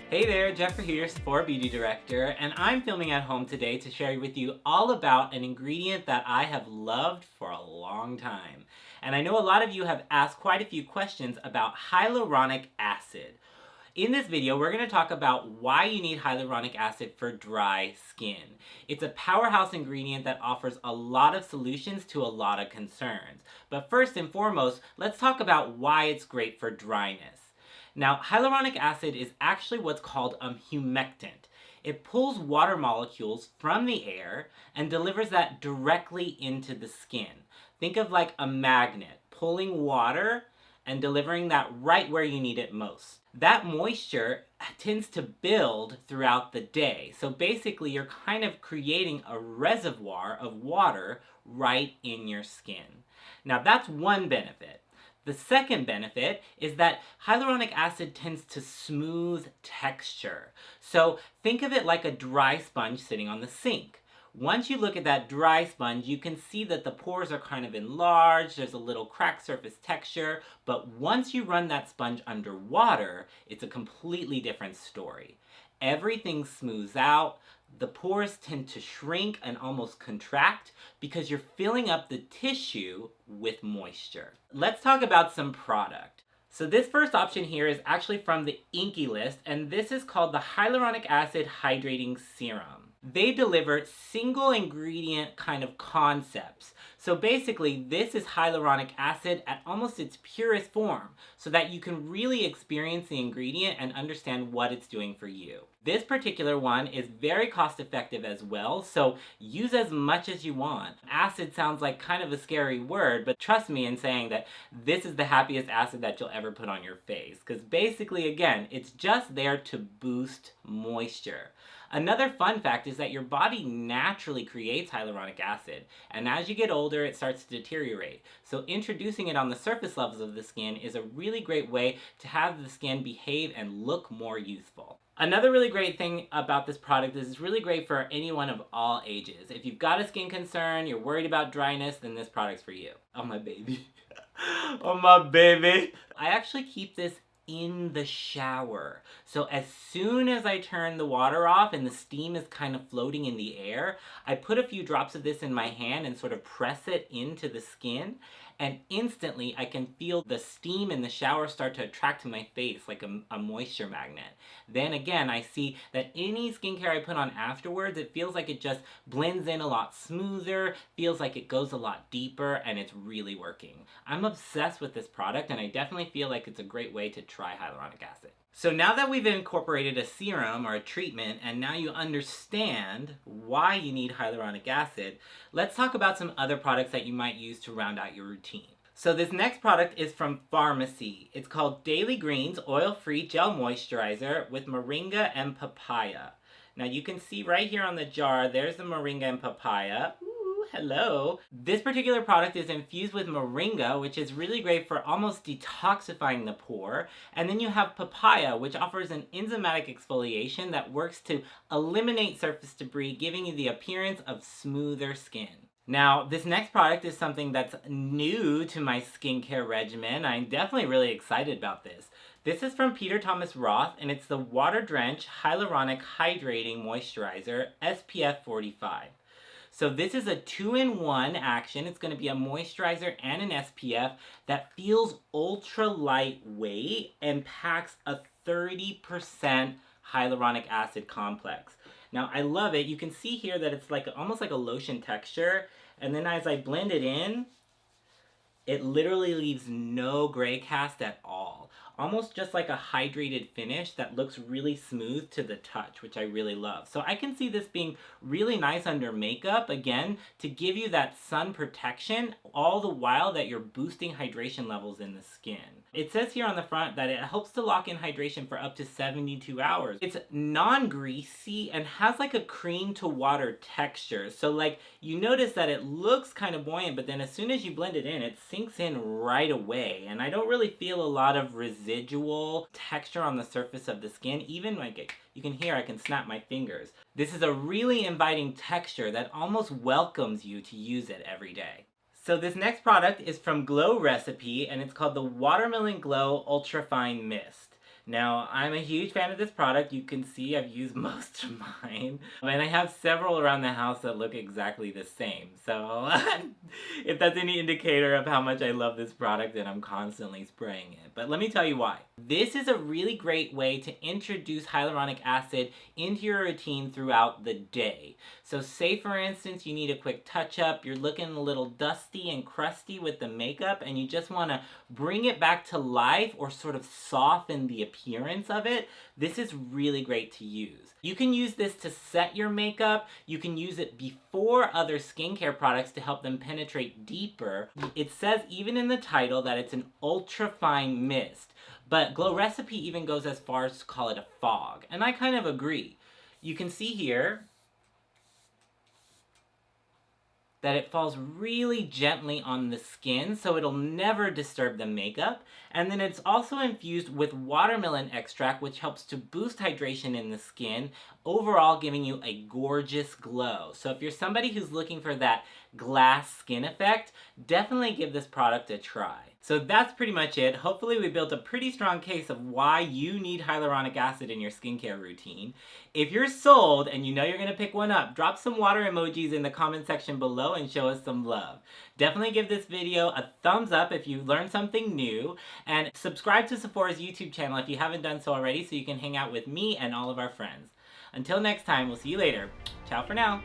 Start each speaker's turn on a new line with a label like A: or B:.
A: Hey there, Jeffrey here, Sephora Beauty Director, and I'm filming at home today to share with you all about an ingredient that I have loved for a long time. And I know a lot of you have asked quite a few questions about hyaluronic acid. In this video, we're going to talk about why you need hyaluronic acid for dry skin. It's a powerhouse ingredient that offers a lot of solutions to a lot of concerns. But first and foremost, let's talk about why it's great for dryness. Now, hyaluronic acid is actually what's called a humectant. It pulls water molecules from the air and delivers that directly into the skin. Think of like a magnet pulling water and delivering that right where you need it most. That moisture tends to build throughout the day. So basically, you're kind of creating a reservoir of water right in your skin. Now, that's one benefit. The second benefit is that hyaluronic acid tends to smooth texture. So think of it like a dry sponge sitting on the sink. Once you look at that dry sponge, you can see that the pores are kind of enlarged, there's a little cracked surface texture, but once you run that sponge underwater, it's a completely different story. Everything smooths out, the pores tend to shrink and almost contract because you're filling up the tissue with moisture. Let's talk about some product. So this first option here is actually from the Inky list, and this is called the Hyaluronic Acid Hydrating Serum. They deliver single ingredient kind of concepts. So basically, this is hyaluronic acid at almost its purest form, so that you can really experience the ingredient and understand what it's doing for you. This particular one is very cost effective as well, so use as much as you want. Acid sounds like kind of a scary word, but trust me in saying that this is the happiest acid that you'll ever put on your face, because basically, again, it's just there to boost moisture. Another fun fact is that your body naturally creates hyaluronic acid, and as you get older, it starts to deteriorate. So introducing it on the surface levels of the skin is a really great way to have the skin behave and look more youthful. Another really great thing about this product is it's really great for anyone of all ages. If you've got a skin concern, you're worried about dryness, then this product's for you. Oh my baby. Oh my baby. I actually keep this in the shower. So as soon as I turn the water off and the steam is kind of floating in the air, I put a few drops of this in my hand and sort of press it into the skin, and instantly I can feel the steam in the shower start to attract to my face like a moisture magnet. Then again, I see that any skincare I put on afterwards, it feels like it just blends in a lot smoother, feels like it goes a lot deeper, and it's really working. I'm obsessed with this product, and I definitely feel like it's a great way to try hyaluronic acid. So now that we've incorporated a serum or a treatment, and now you understand why you need hyaluronic acid, let's talk about some other products that you might use to round out your routine. So this next product is from Pharmacy. It's called Daily Greens Oil-Free Gel Moisturizer with Moringa and Papaya. Now you can see right here on the jar, there's the moringa and papaya. Hello. This particular product is infused with moringa, which is really great for almost detoxifying the pore. And then you have papaya, which offers an enzymatic exfoliation that works to eliminate surface debris, giving you the appearance of smoother skin. Now, this next product is something that's new to my skincare regimen. I'm definitely really excited about this. This is from Peter Thomas Roth, and it's the Water Drench Hyaluronic Hydrating Moisturizer SPF 45. So this is a 2-in-1 action. It's going to be a moisturizer and an SPF that feels ultra lightweight and packs a 30% hyaluronic acid complex. Now I love it. You can see here that it's like almost like a lotion texture, and then as I blend it in, it literally leaves no gray cast at all. Almost just like a hydrated finish that looks really smooth to the touch, which I really love. So I can see this being really nice under makeup, again, to give you that sun protection, all the while that you're boosting hydration levels in the skin. It says here on the front that it helps to lock in hydration for up to 72 hours. It's non-greasy and has like a cream to water texture. So like, you notice that it looks kind of buoyant, but then as soon as you blend it in, it sinks in right away. And I don't really feel a lot of residual texture on the surface of the skin. Even like you can hear I can snap my fingers. This is a really inviting texture that almost welcomes you to use it every day. So this next product is from Glow Recipe, and it's called the Watermelon Glow Ultrafine Mist. Now, I'm a huge fan of this product. You can see I've used most of mine. And I have several around the house that look exactly the same. So, if that's any indicator of how much I love this product, then I'm constantly spraying it. But let me tell you why. This is a really great way to introduce hyaluronic acid into your routine throughout the day. So say for instance you need a quick touch up, you're looking a little dusty and crusty with the makeup and you just want to bring it back to life or sort of soften the appearance of it, this is really great to use. You can use this to set your makeup, you can use it before other skincare products to help them penetrate deeper. It says even in the title that it's an ultrafine mist, but Glow Recipe even goes as far as to call it a fog, and I kind of agree. You can see here that it falls really gently on the skin, so it'll never disturb the makeup. And then it's also infused with watermelon extract, which helps to boost hydration in the skin, overall giving you a gorgeous glow. So if you're somebody who's looking for that glass skin effect, definitely give this product a try. So that's pretty much it. Hopefully we built a pretty strong case of why you need hyaluronic acid in your skincare routine. If you're sold and you know you're going to pick one up, drop some water emojis in the comment section below and show us some love. Definitely give this video a thumbs up if you learned something new, and subscribe to Sephora's YouTube channel if you haven't done so already so you can hang out with me and all of our friends. Until next time, we'll see you later. Ciao for now.